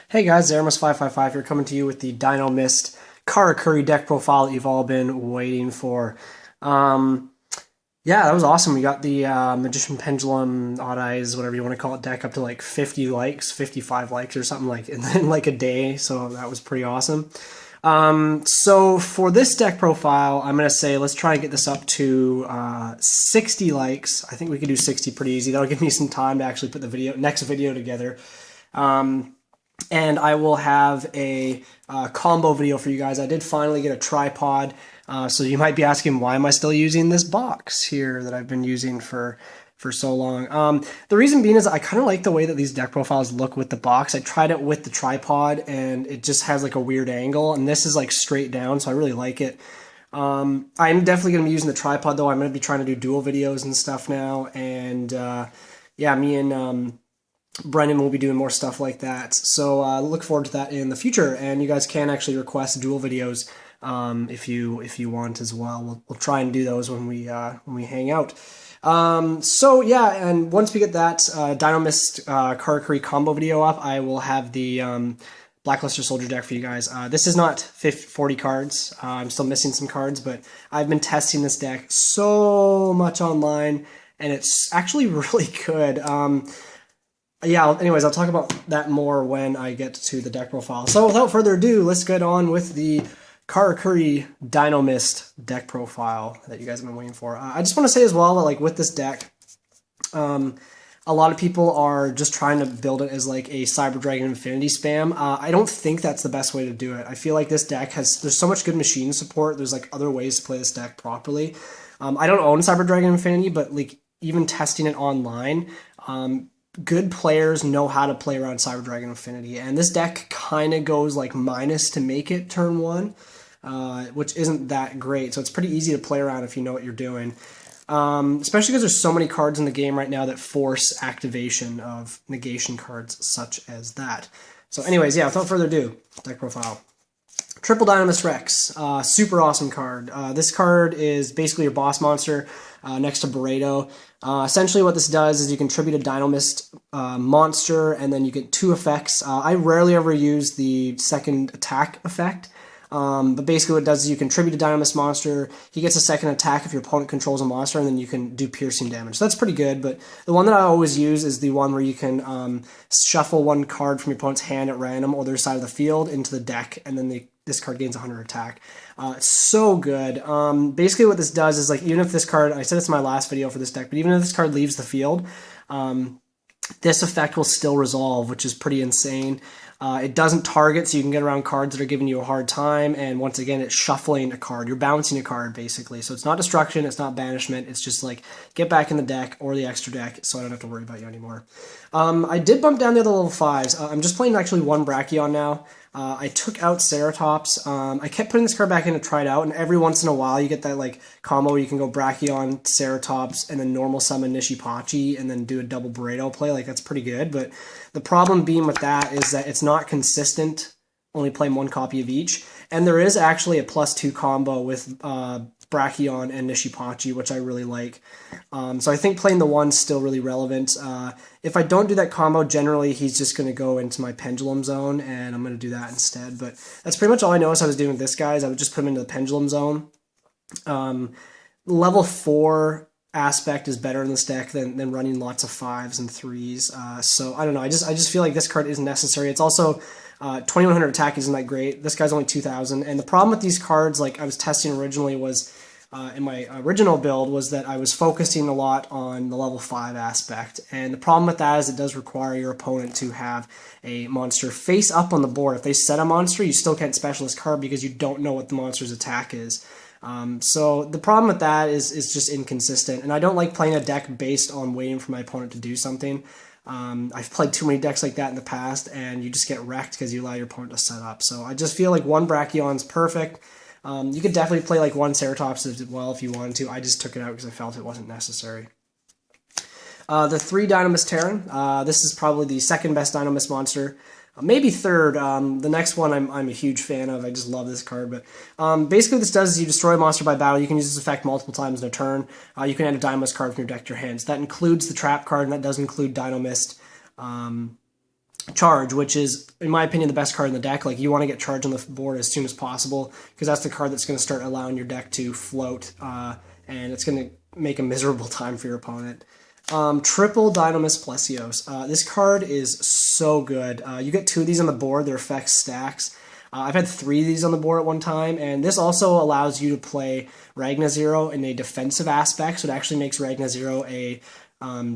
Hey guys, Zeramus555 here, coming to you with the Dinomist Karakuri deck profile that you've all been waiting for. Um, yeah, that was awesome. We got the Magician Pendulum, Odd Eyes, whatever you want to call it, deck up to like 50 likes, 55 likes or something like in like a day, so that was pretty awesome. So for this deck profile, I'm going to say let's try and get this up to 60 likes. I think we could do 60 pretty easy. That'll give me some time to actually put the next video together. And I will have a combo video for you guys. I did finally get a tripod, so you might be asking, why am I still using this box here that I've been using for so long? The reason being is I kind of like the way that these deck profiles look with the box. I tried it with the tripod, and it just has like a weird angle, and this is like straight down, so I really like it. I'm definitely going to be using the tripod, though. I'm going to be trying to do dual videos and stuff now, and yeah, me and Brendan will be doing more stuff like that. So look forward to that in the future. And you guys can actually request dual videos if you want as well. We'll try and do those when we hang out. So yeah, and once we get that Dinomist Karakuri combo video up, I will have the Blackluster Soldier deck for you guys. This is not 40 cards. I'm still missing some cards, but I've been testing this deck so much online, and it's actually really good. Yeah, anyways, I'll talk about that more when I get to the deck profile. So without further ado, let's get on with the Karakuri Dinomist deck profile that you guys have been waiting for. I just want to say as well that, like, with this deck, a lot of people are just trying to build it as like a Cyber Dragon Infinity spam. I don't think that's the best way to do it. I feel like this deck there's so much good machine support. There's like other ways to play this deck properly. I don't own Cyber Dragon Infinity, but like even testing it online, good players know how to play around Cyber Dragon Infinity, and this deck kind of goes like minus to make it turn one, which isn't that great. So it's pretty easy to play around if you know what you're doing, especially because there's so many cards in the game right now that force activation of negation cards such as that. So anyways, yeah, without further ado, deck profile. Triple Dinomist Rex, super awesome card. This card is basically your boss monster next to Burrito. Essentially what this does is you contribute a Dinomist monster, and then you get two effects. I rarely ever use the second attack effect, but basically what it does is you contribute a Dinomist monster, he gets a second attack if your opponent controls a monster, and then you can do piercing damage. So that's pretty good, but the one that I always use is the one where you can shuffle one card from your opponent's hand at random or their side of the field into the deck, and then this card gains 100 attack. It's so good. Basically what this does is, like, even if this card, I said this in my last video for this deck, but even if this card leaves the field, this effect will still resolve, which is pretty insane. It doesn't target, so you can get around cards that are giving you a hard time, and once again, it's shuffling a card. You're bouncing a card, basically. So it's not destruction, it's not banishment, it's just like, get back in the deck or the extra deck, so I don't have to worry about you anymore. I did bump down the other level 5s. I'm just playing actually one Brachion now. I took out Ceratops. I kept putting this card back in to try it out, and every once in a while you get that like combo where you can go Brachion, Ceratops, and then normal summon Nishipachi, and then do a double Burrito play. Like, that's pretty good, but the problem being with that is that it's not consistent, only playing one copy of each, and there is actually a +2 combo with Brachion and Nishipachi, which I really like. So I think playing the one's still really relevant. If I don't do that combo, generally he's just going to go into my Pendulum Zone, and I'm going to do that instead. But that's pretty much all I noticed I was doing with this guy, is I would just put him into the Pendulum Zone. Level 4 aspect is better in this deck than running lots of 5s and 3s. So I don't know, I just feel like this card isn't necessary. It's also 2100 attack isn't that great. This guy's only 2000, and the problem with these cards, like I was testing originally, was in my original build, was that I was focusing a lot on the level 5 aspect, and the problem with that is it does require your opponent to have a monster face up on the board. If they set a monster, you still can't special this card because you don't know what the monster's attack is. So the problem with that is just inconsistent, and I don't like playing a deck based on waiting for my opponent to do something. I've played too many decks like that in the past, and you just get wrecked because you allow your opponent to set up. So I just feel like one Brachion's perfect. You could definitely play like one Ceratops as well if you wanted to. I just took it out because I felt it wasn't necessary. The 3 Dinomist Pteran. This is probably the second best Dinomist monster. Maybe third. The next one I'm a huge fan of. I just love this card. But basically what this does is you destroy a monster by battle. You can use this effect multiple times in a turn. You can add a Dinomist card from your deck to your hand. So that includes the trap card, and that does include Dinomist Charge, which is, in my opinion, the best card in the deck. Like, you want to get Charge on the board as soon as possible, because that's the card that's going to start allowing your deck to float, and it's going to make a miserable time for your opponent. Triple Dinomist Plesios. This card is so good. You get 2 of these on the board. Their effects stacks. I've had 3 of these on the board at one time, and this also allows you to play Ragna Zero in a defensive aspect, so it actually makes Ragna Zero a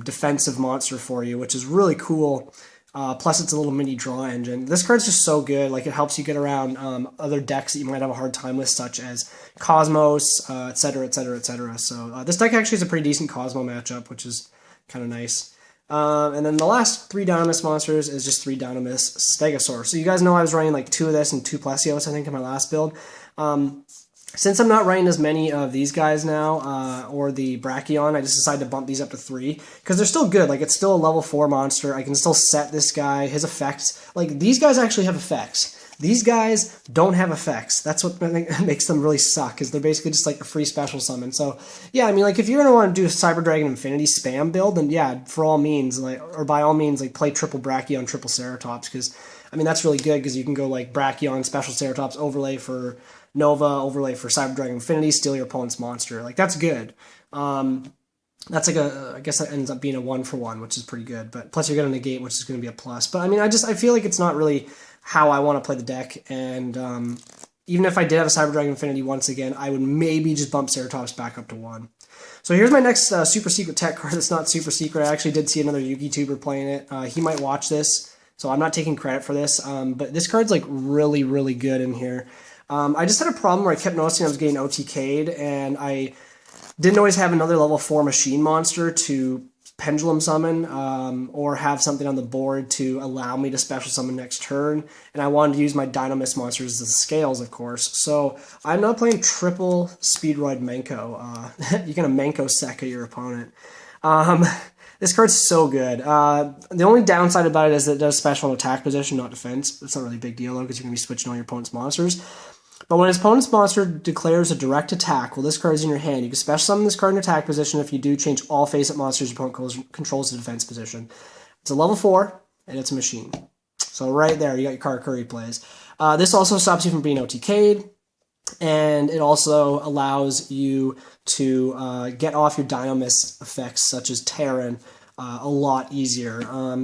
defensive monster for you, which is really cool. Plus, it's a little mini draw engine. This card's just so good. Like, it helps you get around other decks that you might have a hard time with, such as Cosmos, etc., etc., etc. So this deck actually is a pretty decent Cosmo matchup, which is kind of nice. And then the last 3 Dinomist monsters is just 3 Dinomist Stegosaur. So you guys know I was running like 2 of this and 2 Plesios, I think, in my last build. Since I'm not running as many of these guys now, or the Brachion, I just decided to bump these up to 3, because they're still good. Like, it's still a level 4 monster. I can still set this guy, his effects. Like, these guys actually have effects. These guys don't have effects. That's what I think makes them really suck, is they're basically just like a free special summon. So, yeah, I mean, like, if you're going to want to do a Cyber Dragon Infinity spam build, then yeah, for all means, like, or by all means, like, play triple Brachion, triple Ceratops, because, I mean, that's really good, because you can go, like, Brachion, special Ceratops, overlay for Nova, overlay for Cyber Dragon Infinity, steal your opponent's monster. Like, that's good. That's like I guess that ends up being a 1-for-1, which is pretty good. But plus you're going to negate, which is going to be a plus. But I mean, I feel like it's not really how I want to play the deck. And even if I did have a Cyber Dragon Infinity once again, I would maybe just bump Ceratops back up to 1. So here's my next super secret tech card that's not super secret. I actually did see another YouTuber playing it. He might watch this, so I'm not taking credit for this. But this card's like really, really good in here. I just had a problem where I kept noticing I was getting OTK'd, and I didn't always have another level 4 machine monster to pendulum summon, or have something on the board to allow me to special summon next turn, and I wanted to use my Dinomist monsters as scales, of course. So I'm now playing triple Speedroid Menko. You're going to Menko Sekka your opponent. This card's so good. The only downside about it is that it does special in attack position, not defense. It's not really a big deal, though, because you're going to be switching all your opponent's monsters. But when his opponent's monster declares a direct attack while this card is in your hand, you can special summon this card in attack position. If you do, change all face-up monsters your opponent controls to defense position. It's a level 4, and it's a machine. So right there, you got your Karakuri plays. This also stops you from being OTK'd, and it also allows you to get off your Dinomist effects, such as Pteran, a lot easier.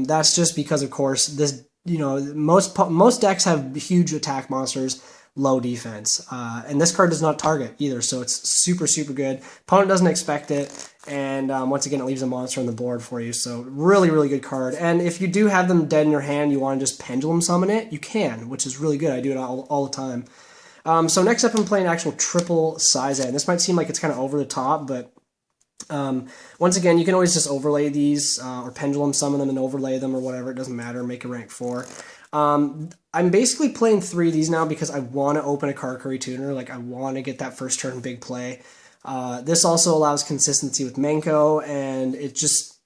That's just because, of course, this most decks have huge attack monsters, low defense, and this card does not target either, so it's super, super good. Opponent doesn't expect it, and once again, it leaves a monster on the board for you, so really, really good card. And if you do have them dead in your hand, you want to just pendulum summon it, you can, which is really good. I do it all the time. So next up, I'm playing actual triple Saizan. This might seem like it's kind of over the top, but once again, you can always just overlay these, or pendulum summon them and overlay them, or whatever, it doesn't matter, make a rank 4. I'm basically playing 3 of these now because I want to open a Karakuri tuner. Like, I want to get that first turn big play. This also allows consistency with Menko, and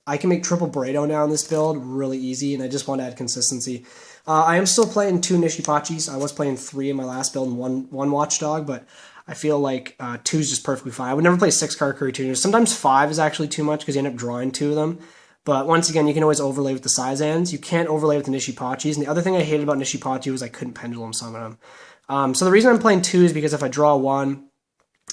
I can make triple Brado now in this build really easy, and I just want to add consistency. I am still playing 2 Nishipachis. I was playing 3 in my last build and one Watchdog, but I feel like 2 is just perfectly fine. I would never play 6 Karakuri tuners. Sometimes 5 is actually too much because you end up drawing 2 of them. But once again, you can always overlay with the Saizans. You can't overlay with the Nishipachis. And the other thing I hated about Nishipachi was I couldn't pendulum summon them. So the reason I'm playing 2 is because if I draw 1,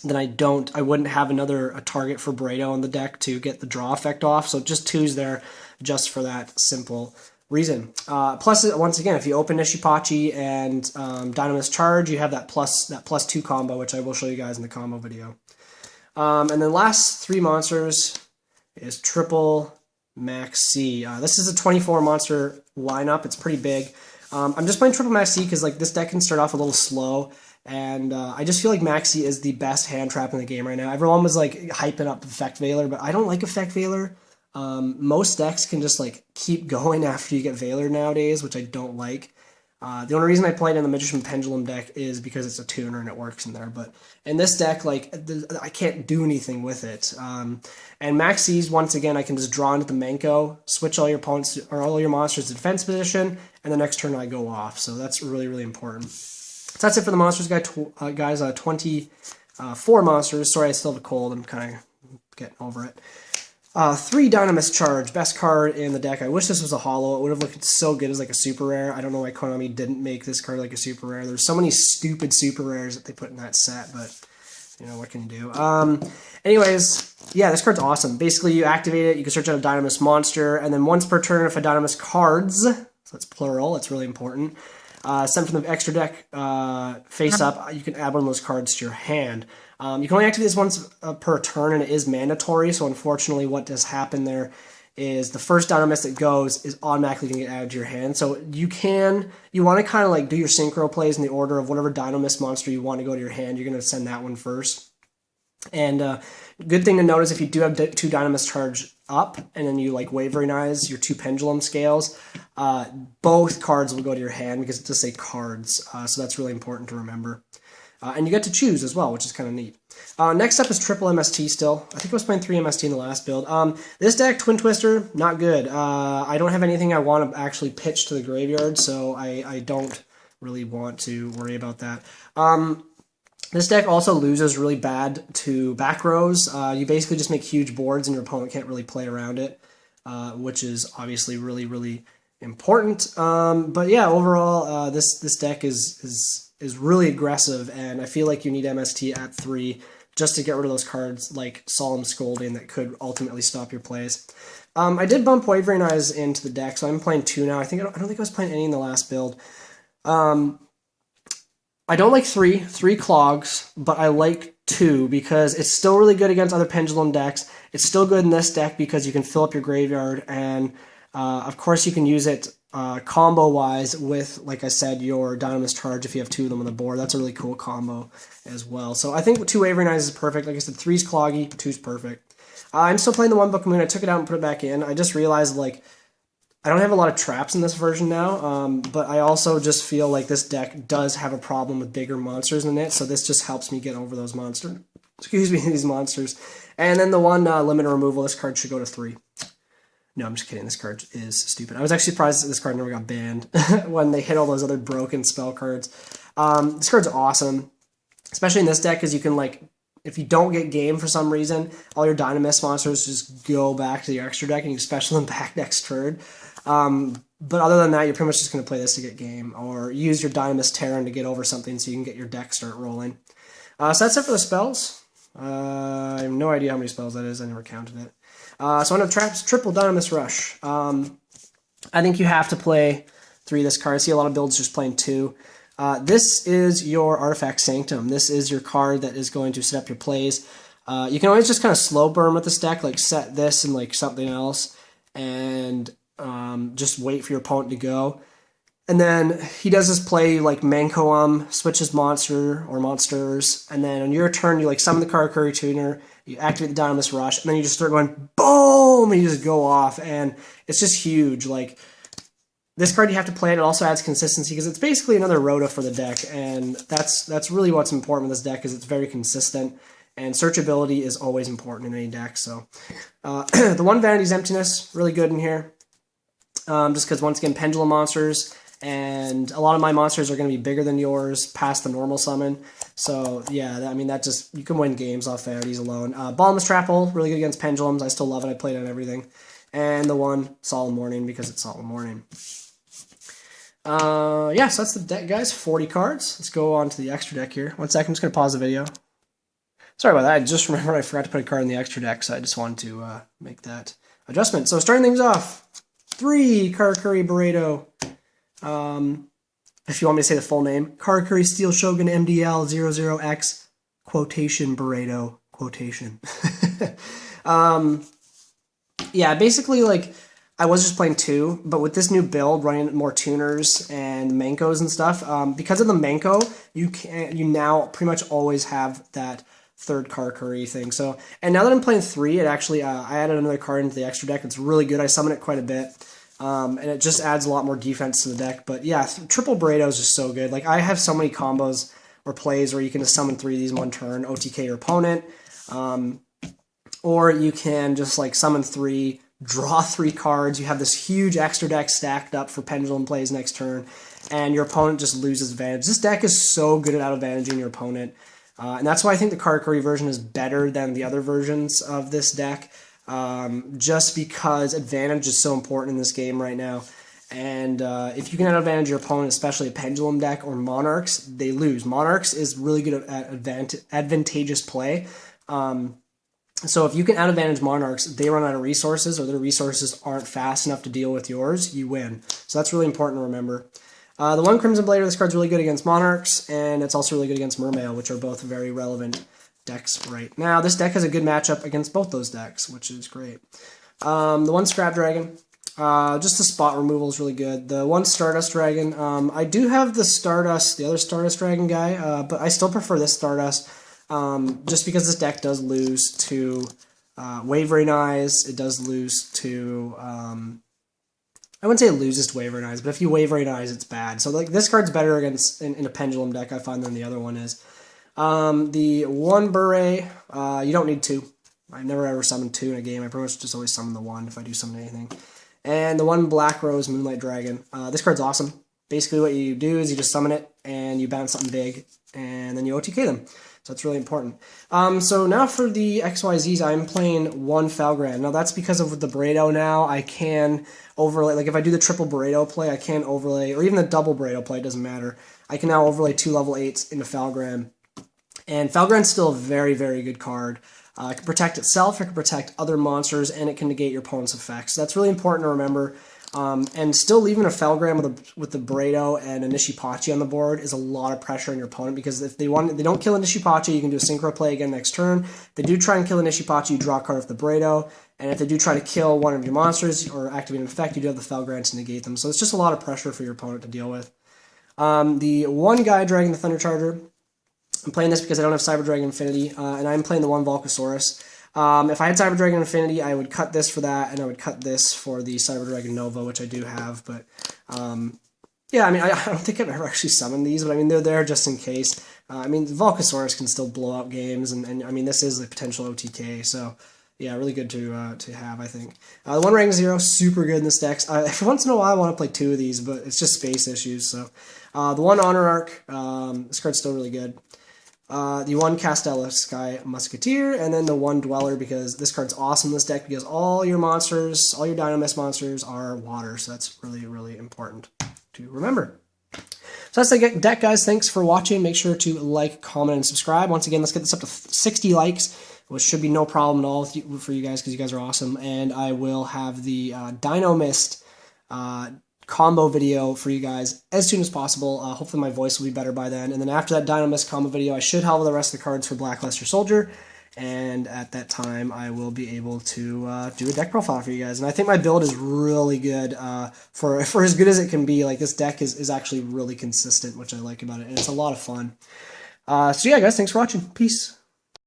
then I wouldn't have a target for Brado on the deck to get the draw effect off. So just 2's there just for that simple reason. Plus, once again, if you open Nishipachi and Dinomist Charge, you have that plus 2 combo, which I will show you guys in the combo video. And then last 3 monsters is triple Maxx. This is a 24 monster lineup. It's pretty big. I'm just playing triple Maxx because like this deck can start off a little slow, and I just feel like Maxx is the best hand trap in the game right now. Everyone was like hyping up Effect Veiler, but I don't like Effect Veiler. Most decks can just like keep going after you get Veiler nowadays, which I don't like. The only reason I played in the Magician Pendulum deck is because it's a tuner and it works in there. But in this deck, like, I can't do anything with it. And Maxx, once again, I can just draw into the Menko, switch all your opponents or all your monsters to defense position, and the next turn I go off. So that's really, really important. So that's it for the monsters, guys. 24 monsters. Sorry, I still have a cold. I'm kind of getting over it. 3 Dinomist Charge, best card in the deck. I wish this was a holo. It would have looked so good as like a super rare. I don't know why Konami didn't make this card like a super rare. There's so many stupid super rares that they put in that set, but you know, what can you do? Anyways, yeah, this card's awesome. Basically, you activate it, you can search out a Dinomist monster, and then once per turn, if a Dinomist cards, so that's plural, it's really important, sent from the extra deck face up, you can add one of those cards to your hand. You can only activate this once per turn, and it is mandatory, so unfortunately what does happen there is the first Dinomist that goes is automatically going to get added to your hand. So you want to kind of like do your synchro plays in the order of whatever Dinomist monster you want to go to your hand, you're going to send that one first. And good thing to note is if you do have 2 Dinomist Charge up, and then you like Wavering Eyes, your 2 Pendulum Scales, both cards will go to your hand because it does say cards, so that's really important to remember. And you get to choose as well, which is kind of neat. Next up is triple MST still. I think I was playing 3 MST in the last build. This deck, Twin Twister, not good. I don't have anything I want to actually pitch to the graveyard, so I don't really want to worry about that. This deck also loses really bad to back rows. You basically just make huge boards and your opponent can't really play around it, which is obviously really, really important. But yeah, overall, this deck is really aggressive, and I feel like you need MST at 3 just to get rid of those cards like Solemn Scolding that could ultimately stop your plays. I did bump Wavering Eyes into the deck, so I'm playing 2 now. I don't think I was playing any in the last build. I don't like 3 clogs, but I like 2 because it's still really good against other Pendulum decks. It's still good in this deck because you can fill up your graveyard, and of course you can use it combo-wise with, like I said, your Dinomist Charge if you have 2 of them on the board. That's a really cool combo as well. So I think 2 Wavering Eyes is perfect. Like I said, 3's cloggy, 2's perfect. I'm still playing the 1 Book Moon. I took it out and put it back in. I just realized, like, I don't have a lot of traps in this version now, but I also just feel like this deck does have a problem with bigger monsters in it, so this just helps me get over those monsters. Excuse me, these monsters. And then the 1 limit removal, this card should go to 3. No, I'm just kidding. This card is stupid. I was actually surprised that this card never got banned when they hit all those other broken spell cards. This card's awesome, especially in this deck, because you can, like, if you don't get game for some reason, all your Dinomist monsters just go back to your extra deck and you special them back next turn. But other than that, you're pretty much just going to play this to get game, or use your Dinomist Pteran to get over something so you can get your deck start rolling. So that's it for the spells. I have no idea how many spells that is. I never counted it. So on the traps, triple Dinomist Rush. I think you have to play 3 of this card. I see a lot of builds just playing 2. This is your Artifact Sanctum. This is your card that is going to set up your plays. You can always just kind of slow burn with this deck, like set this and like something else, and just wait for your opponent to go. And then he does his play, like Menko switches monster or monsters, and then on your turn you like summon the Karakuri Tuner, you activate the Dinomist Rush, and then you just start going boom, and you just go off, and it's just huge. Like, this card you have to play it. It also adds consistency because it's basically another Rhoda for the deck, and that's really what's important with this deck, is it's very consistent, and searchability is always important in any deck. So the 1 Vanity's Emptiness, really good in here, just because once again Pendulum monsters. And a lot of my monsters are going to be bigger than yours past the normal summon. So, yeah, I mean, that just, you can win games off Vanities alone. Bottomless Trapple, really good against Pendulums. I still love it. I played it on everything. And the 1, Solemn Warning, because it's Solemn Warning. Yeah, so that's the deck, guys. 40 cards. Let's go on to the extra deck here. 1 second, I'm just going to pause the video. Sorry about that. I just remembered I forgot to put a card in the extra deck, so I just wanted to make that adjustment. So, starting things off, 3 Karakuri Burrito. If you want me to say the full name, Karakuri Steel Shogun MDL 00X quotation Burrito quotation. Yeah, basically, like, I was just playing 2, but with this new build, running more tuners and Menkos and stuff, because of the Menko, you now pretty much always have that 3rd Karakuri thing. So, and now that I'm playing 3, it actually, I added another card into the extra deck. It's really good. I summon it quite a bit. And it just adds a lot more defense to the deck. But yeah, triple Burrito is just so good. Like, I have so many combos or plays where you can just summon 3 of these in 1 turn, OTK your opponent. Or you can just like summon 3, draw 3 cards. You have this huge extra deck stacked up for Pendulum plays next turn, and your opponent just loses advantage. This deck is so good at out-advantaging your opponent. And that's why I think the Karakuri version is better than the other versions of this deck. just because advantage is so important in this game right now. And if you can advantage your opponent, especially a pendulum deck or monarchs, they lose. Monarchs is really good at advantageous play. So if you can advantage monarchs, they run out of resources, or their resources aren't fast enough to deal with yours, you win. So that's really important to remember. The one Crimson Blader, this card's really good against monarchs, and it's also really good against Mermail, which are both very relevant decks right now. This deck has a good matchup against both those decks, which is great. The one Scrap Dragon, just the spot removal is really good. The one Stardust Dragon, I do have the other Stardust Dragon guy, but I still prefer this Stardust, just because this deck does lose to Wavering Eyes. It does lose to, I wouldn't say it loses to Wavering Eyes, but if you Wavering Eyes, it's bad. So like this card's better against in a Pendulum deck, I find, than the other one is. The one Beret, you don't need two. I've never ever summoned two in a game. I pretty much just always summon the one if I do summon anything. And the one Black Rose Moonlight Dragon. This card's awesome. Basically what you do is you just summon it, and you bounce something big, and then you OTK them. So that's really important. So now for the XYZs, I'm playing one Felgrand. Now that's because of the Burrito now. I can overlay, like if I do the triple Burrito play, I can overlay, or even the double Burrito play, it doesn't matter. I can now overlay 2 level 8s into Felgrand. And Felgrand's still a very, very good card. It can protect itself, it can protect other monsters, and it can negate your opponent's effects. So that's really important to remember. And still leaving a Felgrand with the Burrito and a Nishipachi on the board is a lot of pressure on your opponent, because if they don't kill a Nishipachi, you can do a synchro play again next turn. If they do try and kill a Nishipachi, you draw a card with the Burrito, and if they do try to kill one of your monsters or activate an effect, you do have the Felgrand to negate them. So it's just a lot of pressure for your opponent to deal with. The one guy dragging the Thunder Charger, I'm playing this because I don't have Cyber Dragon Infinity, and I'm playing the one Volcasaurus. If I had Cyber Dragon Infinity, I would cut this for that, and I would cut this for the Cyber Dragon Nova, which I do have. But yeah, I mean, I don't think I've ever actually summoned these, but I mean, they're there just in case. I mean, Volcasaurus can still blow out games, and I mean, this is a potential OTK, so yeah, really good to have, I think. The one Rank 0, super good in this deck. Every once in a while, I want to play 2 of these, but it's just space issues. So the one Honor Arc, this card's still really good. The one Castella Sky Musketeer, and then the one Dweller, because this card's awesome in this deck, because all your monsters, all your Dinomist monsters are water, so that's really, really important to remember. So that's the deck, guys. Thanks for watching. Make sure to like, comment, and subscribe. Once again, let's get this up to 60 likes, which should be no problem at all for you guys, because you guys are awesome. And I will have the Dinomist combo video for you guys as soon as possible. Hopefully my voice will be better by then. And then after that Dinomist combo video, I should have the rest of the cards for Blackluster Soldier. And at that time, I will be able to do a deck profile for you guys. And I think my build is really good for as good as it can be. Like, this deck is actually really consistent, which I like about it. And it's a lot of fun. So yeah, guys, thanks for watching. Peace.